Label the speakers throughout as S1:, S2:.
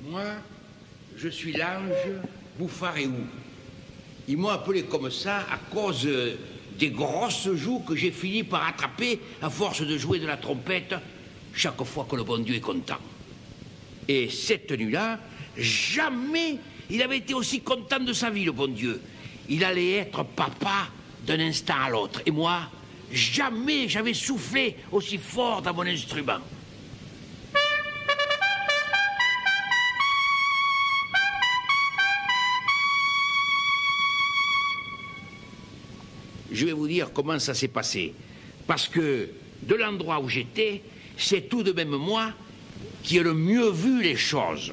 S1: Moi, je suis l'ange Bouffaréou. Ils m'ont appelé comme ça à cause des grosses joues que j'ai fini par attraper à force de jouer de la trompette chaque fois que le bon Dieu est content. Et cette nuit-là, jamais il avait été aussi content de sa vie, le bon Dieu. Il allait être papa d'un instant à l'autre. Et moi, jamais j'avais soufflé aussi fort dans mon instrument. Je vais vous dire comment ça s'est passé. Parce que de l'endroit où j'étais, c'est tout de même moi qui ai le mieux vu les choses.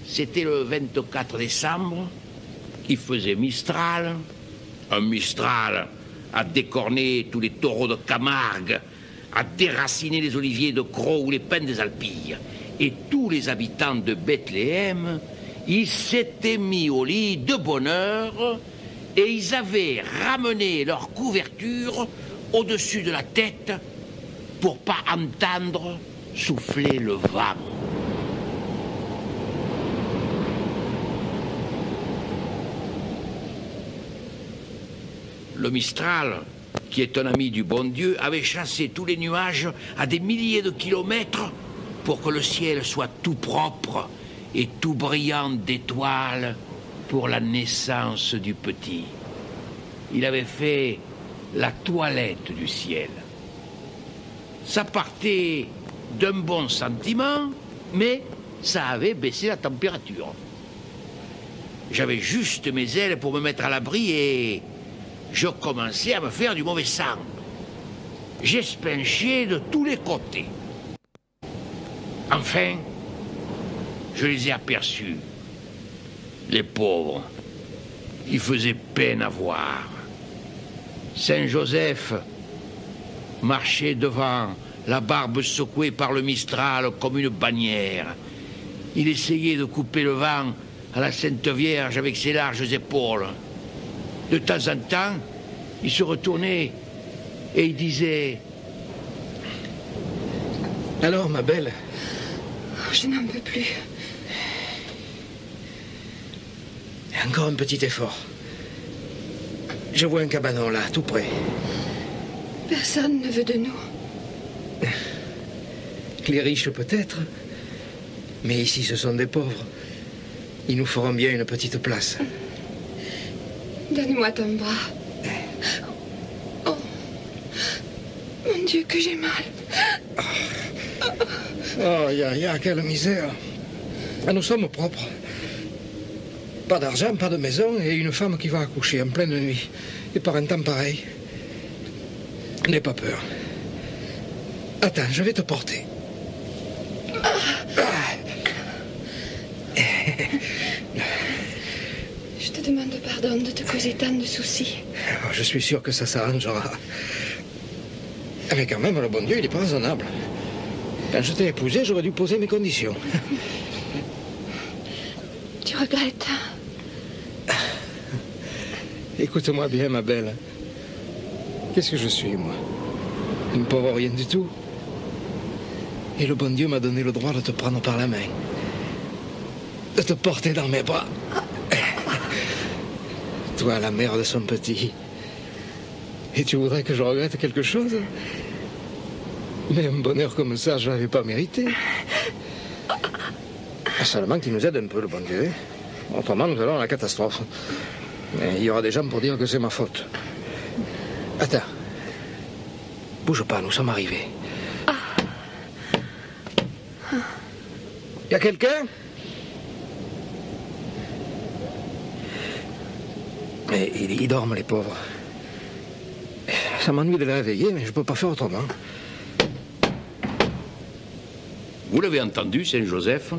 S1: C'était le 24 décembre, il faisait Mistral. Un Mistral a décorné tous les taureaux de Camargue, a déraciné les oliviers de Crau ou les pins des Alpilles. Et tous les habitants de Bethléem, ils s'étaient mis au lit de bonne heure et ils avaient ramené leur couverture au-dessus de la tête pour pas entendre souffler le vent. Le Mistral, qui est un ami du bon Dieu, avait chassé tous les nuages à des milliers de kilomètres pour que le ciel soit tout propre et tout brillant d'étoiles pour la naissance du petit. Il avait fait la toilette du ciel. Ça partait d'un bon sentiment, mais ça avait baissé la température. J'avais juste mes ailes pour me mettre à l'abri et je commençais à me faire du mauvais sang. J'espinchais de tous les côtés. Enfin, je les ai aperçus. Les pauvres, ils faisaient peine à voir. Saint-Joseph marchait devant, la barbe secouée par le Mistral comme une bannière. Il essayait de couper le vent à la Sainte Vierge avec ses larges épaules. De temps en temps, il se retournait et il disait...
S2: Alors, ma belle?
S3: Je n'en peux plus.
S2: Encore un petit effort. Je vois un cabanon là, tout près.
S3: Personne ne veut de nous.
S2: Les riches peut-être, mais ici ce sont des pauvres. Ils nous feront bien une petite place.
S3: Donne-moi ton bras. Oh, mon Dieu, que j'ai mal.
S2: Oh, quelle misère. Nous sommes propres. Pas d'argent, pas de maison, et une femme qui va accoucher en pleine nuit. Et par un temps pareil. N'aie pas peur. Attends, je vais te porter.
S3: Je te demande pardon de te causer tant de soucis.
S2: Oh, je suis sûr que ça s'arrangera. Mais quand même, le bon Dieu, il est pas raisonnable. Quand je t'ai épousé, j'aurais dû poser mes conditions.
S3: Tu regrettes?
S2: Écoute-moi bien, ma belle. Qu'est-ce que je suis, moi? Une pauvre rien du tout. Et le bon Dieu m'a donné le droit de te prendre par la main. De te porter dans mes bras. Toi, la mère de son petit. Et tu voudrais que je regrette quelque chose? Mais un bonheur comme ça, je ne l'avais pas mérité. Seulement qu'il nous aide un peu, le bon Dieu. Autrement, nous allons à la catastrophe. Et il y aura des gens pour dire que c'est ma faute. Attends. Bouge pas, nous sommes arrivés. Y a quelqu'un? Mais ils dorment, les pauvres. Ça m'ennuie de les réveiller, mais je peux pas faire autrement.
S1: Vous l'avez entendu, Saint-Joseph?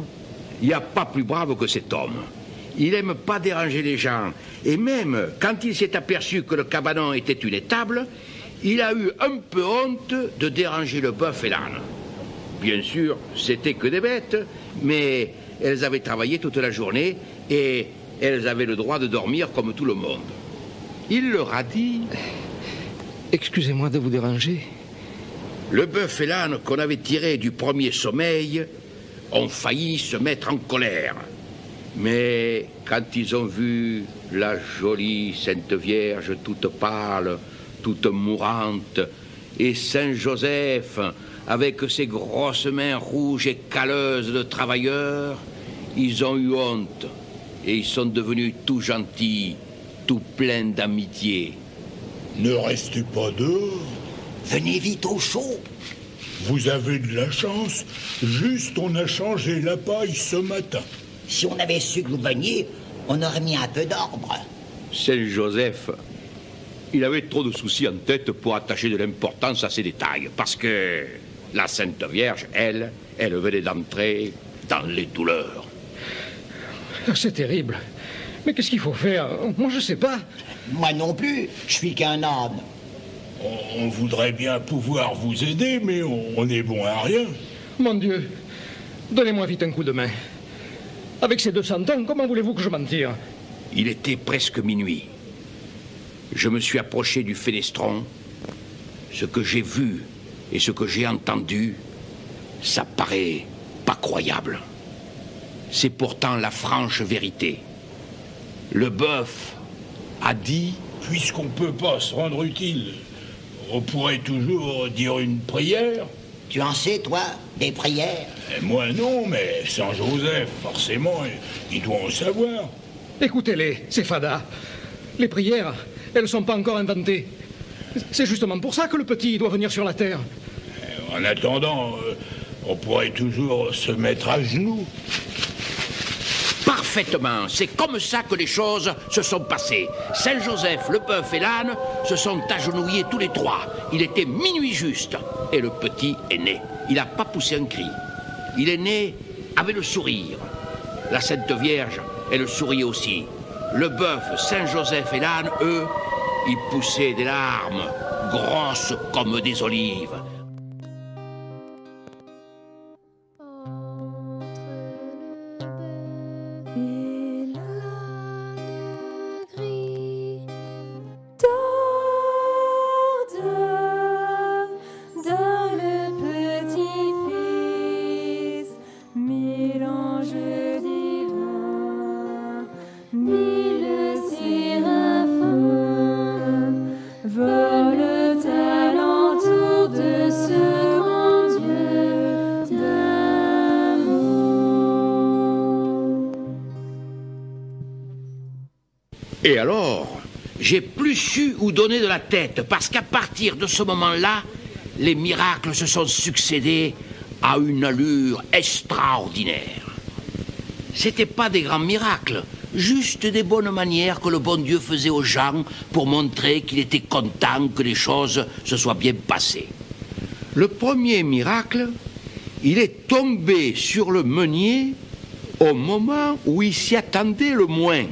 S1: Il n'y a pas plus brave que cet homme. Il n'aime pas déranger les gens. Et même quand il s'est aperçu que le cabanon était une étable, il a eu un peu honte de déranger le bœuf et l'âne. Bien sûr, c'était que des bêtes, mais elles avaient travaillé toute la journée et elles avaient le droit de dormir comme tout le monde. Il leur a dit...
S2: Excusez-moi de vous déranger.
S1: Le bœuf et l'âne qu'on avait tirés du premier sommeil ont failli se mettre en colère. Mais quand ils ont vu la jolie Sainte Vierge toute pâle, toute mourante, et Saint Joseph avec ses grosses mains rouges et calleuses de travailleurs, ils ont eu honte et ils sont devenus tout gentils, tout pleins d'amitié.
S4: Ne restez pas dehors.
S5: Venez vite au chaud.
S4: Vous avez de la chance. Juste, on a changé la paille ce matin.
S5: Si on avait su que vous veniez, on aurait mis un peu d'ordre.
S1: Saint Joseph, il avait trop de soucis en tête pour attacher de l'importance à ces détails, parce que la Sainte Vierge, elle venait d'entrer dans les douleurs.
S2: C'est terrible. Mais qu'est-ce qu'il faut faire? Moi, je sais pas.
S5: Moi non plus, je suis qu'un âne.
S4: On voudrait bien pouvoir vous aider, mais on est bon à rien.
S2: Mon Dieu, donnez-moi vite un coup de main. Avec ces 200 ans, comment voulez-vous que je m'en tire?
S1: Il était presque minuit. Je me suis approché du fenestron. Ce que j'ai vu et ce que j'ai entendu, ça paraît pas croyable. C'est pourtant la franche vérité. Le bœuf a dit...
S4: Puisqu'on ne peut pas se rendre utile, on pourrait toujours dire une prière.
S5: Tu en sais, toi, des prières?
S4: Moi non, mais Saint Joseph, forcément, il doit en savoir.
S2: Écoutez-les, ces fadas. Les prières, elles ne sont pas encore inventées. C'est justement pour ça que le petit doit venir sur la terre.
S4: En attendant, on pourrait toujours se mettre à genoux.
S1: Parfaitement, c'est comme ça que les choses se sont passées. Saint Joseph, le bœuf et l'âne se sont agenouillés tous les trois. Il était minuit juste, et le petit est né. Il n'a pas poussé un cri. Il est né avec le sourire. La Sainte Vierge, elle souriait aussi. Le bœuf, Saint Joseph et l'âne, eux, ils poussaient des larmes, grosses comme des olives. Et alors, j'ai plus su où donner de la tête, parce qu'à partir de ce moment-là, les miracles se sont succédés à une allure extraordinaire. C'était pas des grands miracles, juste des bonnes manières que le bon Dieu faisait aux gens pour montrer qu'il était content que les choses se soient bien passées. Le premier miracle, il est tombé sur le meunier au moment où il s'y attendait le moins.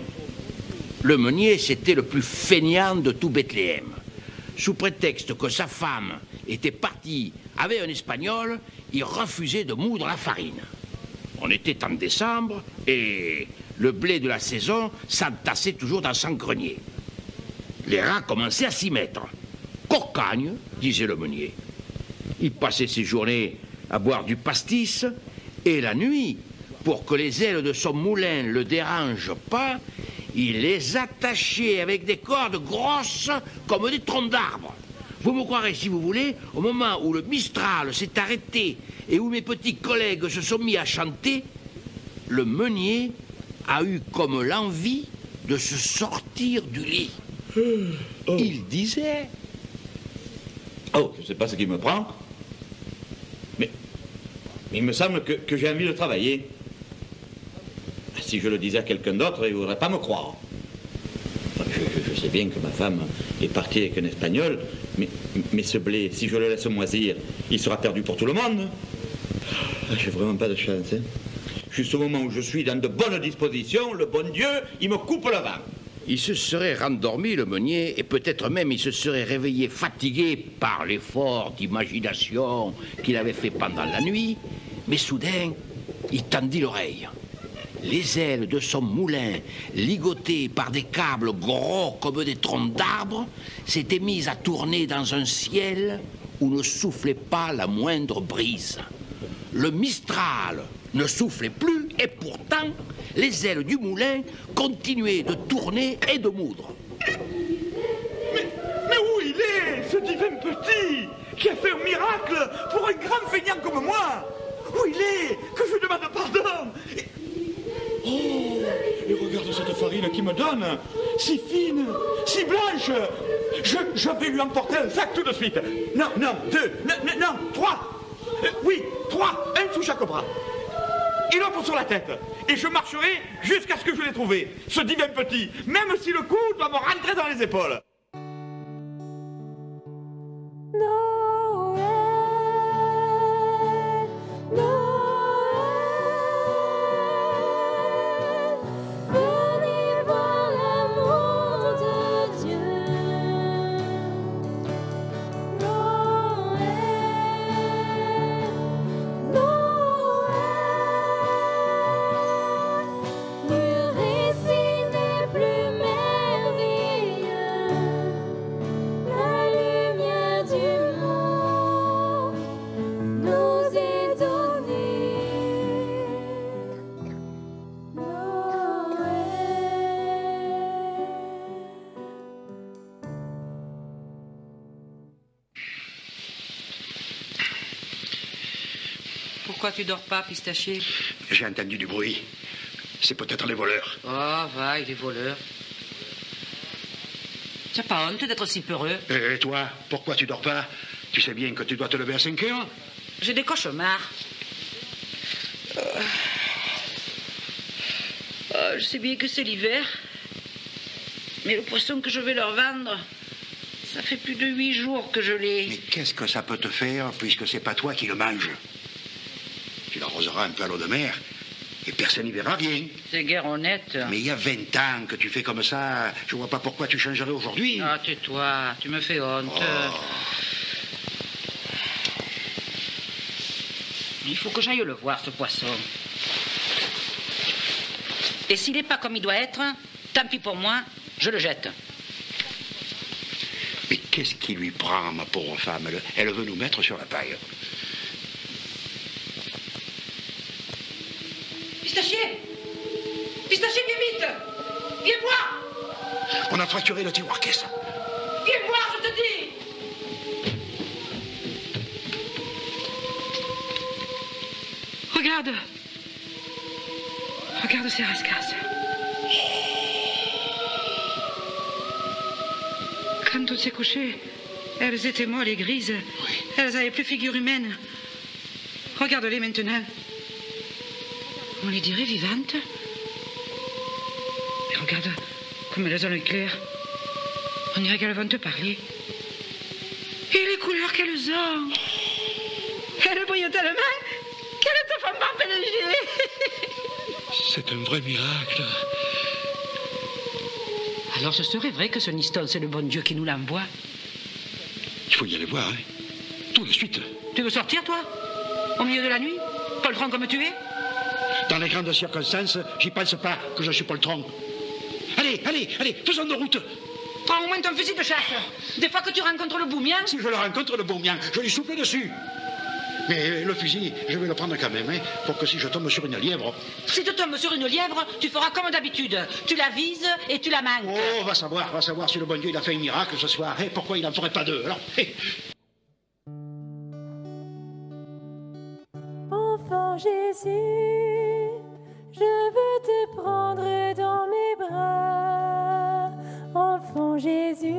S1: Le meunier, c'était le plus feignant de tout Bethléem. Sous prétexte que sa femme était partie avec un Espagnol, il refusait de moudre la farine. On était en décembre et le blé de la saison s'entassait toujours dans son grenier. Les rats commençaient à s'y mettre. « Cocagne », disait le meunier. Il passait ses journées à boire du pastis et la nuit, pour que les ailes de son moulin ne le dérangent pas, il les attachait avec des cordes grosses comme des troncs d'arbres. Vous me croirez si vous voulez, au moment où le Mistral s'est arrêté et où mes petits collègues se sont mis à chanter, le meunier a eu comme l'envie de se sortir du lit. Il disait...
S6: Oh, je ne sais pas ce qui me prend, mais il me semble que j'ai envie de travailler. Si je le disais à quelqu'un d'autre, il ne voudrait pas me croire. Je sais bien que ma femme est partie avec un Espagnol, mais ce blé, si je le laisse moisir, il sera perdu pour tout le monde. J'ai vraiment pas de chance. Hein. Juste au moment où je suis dans de bonnes dispositions, le bon Dieu, il me coupe le vent.
S1: Il se serait rendormi, le meunier, et peut-être même il se serait réveillé fatigué par l'effort d'imagination qu'il avait fait pendant la nuit, mais soudain, il tendit l'oreille. Les ailes de son moulin, ligotées par des câbles gros comme des troncs d'arbres, s'étaient mises à tourner dans un ciel où ne soufflait pas la moindre brise. Le Mistral ne soufflait plus et pourtant, les ailes du moulin continuaient de tourner et de moudre.
S6: Mais où il est, ce divin petit, qui a fait un miracle pour un grand feignant comme moi? Où il est? Que je demande pardon. Oh, et regarde cette farine qu'il me donne, si fine, si blanche. Je vais lui emporter un sac tout de suite. Non, non, 2, non, 3. Oui, 3, un sous chaque bras. Et l'autre sur la tête. Et je marcherai jusqu'à ce que je l'ai trouvé, ce divin petit, même si le coup doit me rentrer dans les épaules.
S7: Pourquoi tu dors pas, Pistachier?
S8: J'ai entendu du bruit. C'est peut-être les voleurs.
S7: Oh, vaille, les voleurs. Tu n'as pas honte d'être si peureux?
S8: Et toi, pourquoi tu dors pas? Tu sais bien que tu dois te lever à 5 heures.
S7: J'ai des cauchemars. Je sais bien que c'est l'hiver. Mais le poisson que je vais leur vendre, ça fait plus de 8 jours que je l'ai.
S8: Mais qu'est-ce que ça peut te faire, puisque c'est pas toi qui le manges? Tu l'arroseras un peu à l'eau de mer, et personne n'y verra rien.
S7: C'est guère honnête.
S8: Mais il y a 20 ans que tu fais comme ça, je vois pas pourquoi tu changerais aujourd'hui.
S7: Ah, tais-toi, tu me fais honte.
S8: Oh.
S7: Il faut que j'aille le voir, ce poisson. Et s'il n'est pas comme il doit être, tant pis pour moi, je le jette.
S8: Mais qu'est-ce qui lui prend, ma pauvre femme? Elle veut nous mettre sur la paille.
S7: Pistachier! Pistachier, viens vite! Viens voir!
S8: On a fracturé le tiroir caisse.
S7: Viens voir, je te dis! Regarde! Regarde ces rascasses. Quand on s'est couché, elles étaient molles et grises.
S8: Oui.
S7: Elles n'avaient plus figure humaine. Regarde-les maintenant. On les dirait vivantes. Mais regarde comme elles ont l'œil clair. On dirait qu'elles vont te parler. Et les couleurs qu'elles ont. Elles brillent tellement qu'elles te font m'empêcher.
S8: C'est un vrai miracle.
S7: Alors ce serait vrai que ce Niston, c'est le bon Dieu qui nous l'envoie?
S8: Il faut y aller voir, hein. Tout de suite.
S7: Tu veux sortir, toi? Au milieu de la nuit? Poltron comme tu es?
S8: Dans les grandes circonstances, j'y pense pas que je suis poltron. Allez, allez, allez, faisons de route.
S7: Prends au moins ton fusil de chasse. Des fois que tu rencontres le boumien.
S8: Si je le rencontre, le bon mien, je lui souffle dessus. Mais le fusil, je vais le prendre quand même, hein, pour que si je tombe sur une lièvre...
S7: Si tu tombes sur une lièvre, tu feras comme d'habitude. Tu la vises et tu la manques.
S8: Oh, va savoir si le bon Dieu il a fait un miracle ce soir. Et pourquoi il n'en ferait pas deux, alors
S9: Enfant Jésus, je veux te prendre dans mes bras. Enfant Jésus,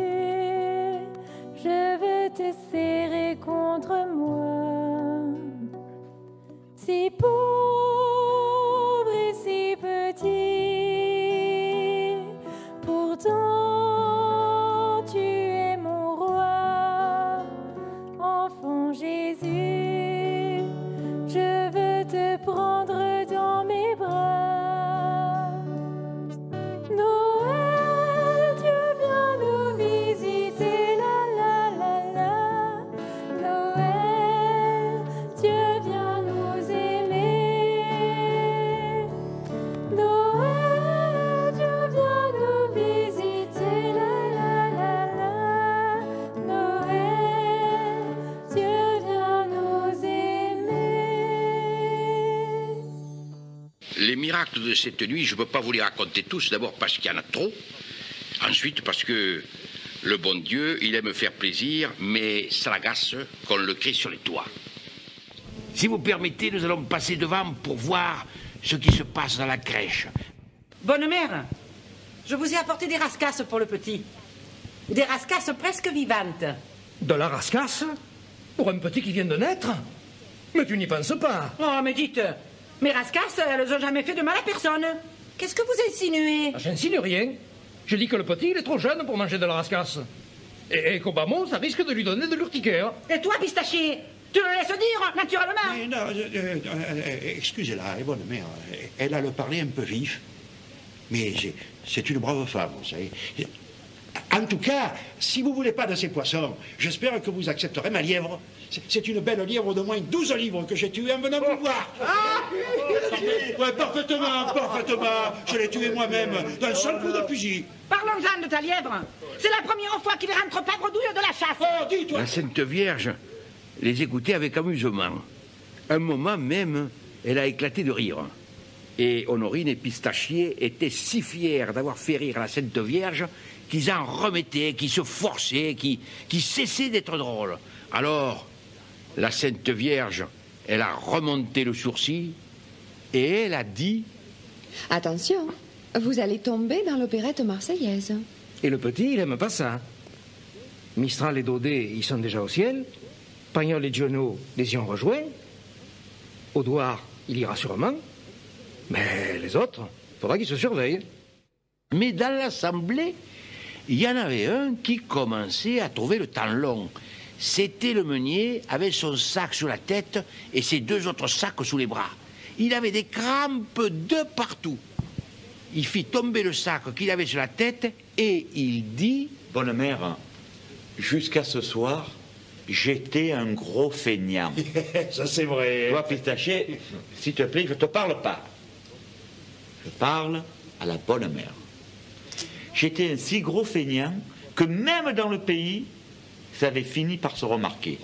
S9: je veux te serrer contre moi. Si pauvre et si petit, pourtant tu es mon roi. Enfant Jésus, je veux te prendre dans mes bras. Noël, Dieu vient nous visiter, la la la la. Noël, Dieu vient nous aimer.
S1: Les miracles de cette nuit, je ne peux pas vous les raconter tous. D'abord parce qu'il y en a trop. Ensuite parce que le bon Dieu, il aime faire plaisir, mais ça l'agace qu'on le crie sur les toits. Si vous permettez, nous allons passer devant pour voir ce qui se passe dans la crèche.
S10: Bonne mère, je vous ai apporté des rascasses pour le petit. Des rascasses presque vivantes.
S2: De la rascasse? Pour un petit qui vient de naître? Mais tu n'y penses pas.
S10: Oh, mais dites, mes rascasses, elles n'ont jamais fait de mal à personne. Qu'est-ce que vous insinuez?
S2: J'insinue rien. Je dis que le petit, il est trop jeune pour manger de la rascasse. Et qu'au bas mot, ça risque de lui donner de l'urticaire.
S10: Et toi, pistachier, tu le laisses dire, naturellement.
S8: Mais non, excusez-la, bonne mère, elle a le parler un peu vif. Mais c'est une brave femme, vous savez. En tout cas, si vous ne voulez pas de ces poissons, j'espère que vous accepterez ma lièvre. C'est une belle lièvre de moins 12 livres que j'ai tuée en venant vous voir. Ouais, parfaitement. Je l'ai tuée moi-même d'un seul coup de fusil.
S10: Parlons-en de ta lièvre. C'est la première fois qu'il rentre pas bredouille de la chasse.
S8: Oh, dis-toi.
S1: La Sainte Vierge les écoutait avec amusement. Un moment même, elle a éclaté de rire. Et Honorine et Pistachier étaient si fiers d'avoir fait rire la Sainte Vierge qu'ils en remettaient, qu'ils se forçaient, qu'ils cessaient d'être drôles. Alors, la Sainte Vierge, elle a remonté le sourcil et elle a dit...
S3: Attention, vous allez tomber dans l'opérette marseillaise.
S2: Et le petit, il aime pas ça. Mistral et Daudet, ils sont déjà au ciel. Pagnol et Giono les y ont rejoints. Audouard, il ira sûrement. Mais les autres, faudra qu'ils se surveillent.
S1: Mais dans l'assemblée, il y en avait un qui commençait à trouver le temps long. C'était le meunier avec son sac sur la tête et ses deux autres sacs sous les bras. Il avait des crampes de partout. Il fit tomber le sac qu'il avait sur la tête et il dit...
S6: Bonne mère, jusqu'à ce soir, j'étais un gros feignant.
S8: Ça, c'est vrai.
S6: Toi, Pistachier, s'il te plaît, je te parle pas. Je parle à la bonne mère. J'étais un si gros feignant que même dans le pays, ça avait fini par se remarquer.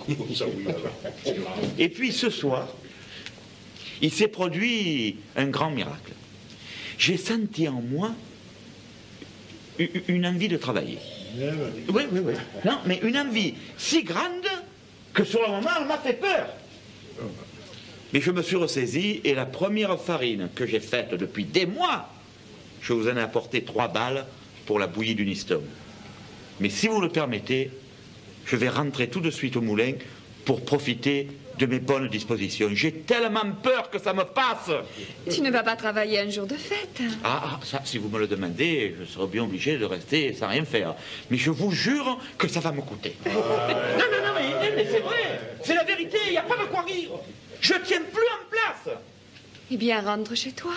S6: Et puis ce soir, il s'est produit un grand miracle. J'ai senti en moi une envie de travailler. Oui. Non, mais une envie si grande que sur le moment, elle m'a fait peur. Mais je me suis ressaisi et la première farine que j'ai faite depuis des mois, je vous en ai apporté 3 balles pour la bouillie du Niston. Mais si vous le permettez, je vais rentrer tout de suite au moulin pour profiter de mes bonnes dispositions. J'ai tellement peur que ça me passe.
S3: Tu ne vas pas travailler un jour de fête.
S6: Ça, si vous me le demandez, je serai bien obligé de rester sans rien faire. Mais je vous jure que ça va me coûter. Non, mais c'est vrai. C'est la vérité, il n'y a pas de quoi rire. Je tiens plus en place.
S3: Eh bien, rentre chez toi.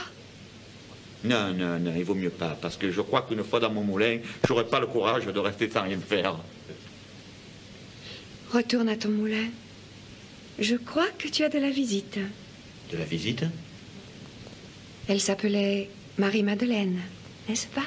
S6: Non, il vaut mieux pas, parce que je crois qu'une fois dans mon moulin, j'aurai pas le courage de rester sans rien faire.
S3: Retourne à ton moulin. Je crois que tu as de la visite.
S6: De la visite?
S3: Elle s'appelait Marie-Madeleine, n'est-ce pas?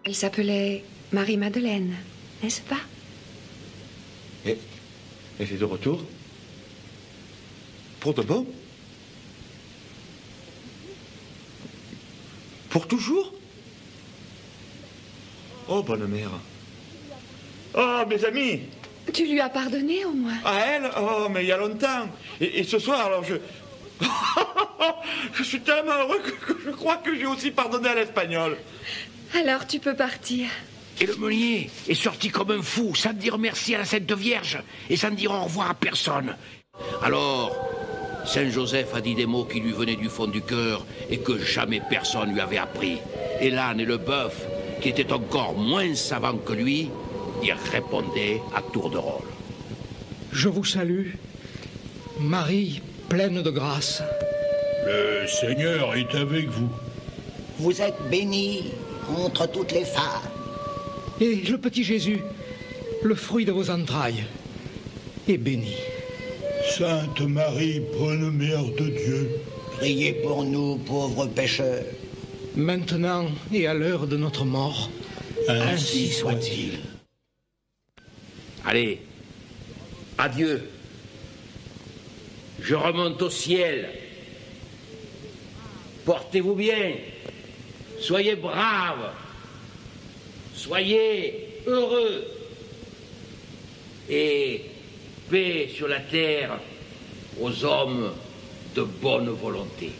S3: Elle s'appelait Marie-Madeleine, n'est-ce pas?
S6: Et c'est de retour? Pour de bon? Pour toujours? Oh, bonne mère. Oh, mes amis!
S3: Tu lui as pardonné au moins?
S6: À elle? Oh, mais il y a longtemps. Et ce soir, alors je... je suis tellement heureux que je crois que j'ai aussi pardonné à l'Espagnol.
S3: Alors tu peux partir.
S1: Et le meunier est sorti comme un fou, sans dire merci à la Sainte Vierge et sans dire au revoir à personne. Alors, Saint Joseph a dit des mots qui lui venaient du fond du cœur et que jamais personne lui avait appris. Et l'âne et le bœuf, qui étaient encore moins savants que lui, y répondaient à tour de rôle.
S2: Je vous salue, Marie pleine de grâce.
S4: Le Seigneur est avec vous.
S5: Vous êtes bénie entre toutes les femmes.
S2: Et le petit Jésus, le fruit de vos entrailles, est béni.
S4: Sainte Marie, bonne mère de Dieu,
S5: Priez pour nous, pauvres pécheurs.
S2: Maintenant et à l'heure de notre mort,
S4: ainsi soit-il.
S1: Allez, adieu. Je remonte au ciel. Portez-vous bien. Soyez braves. Soyez heureux. Et paix sur la terre aux hommes de bonne volonté.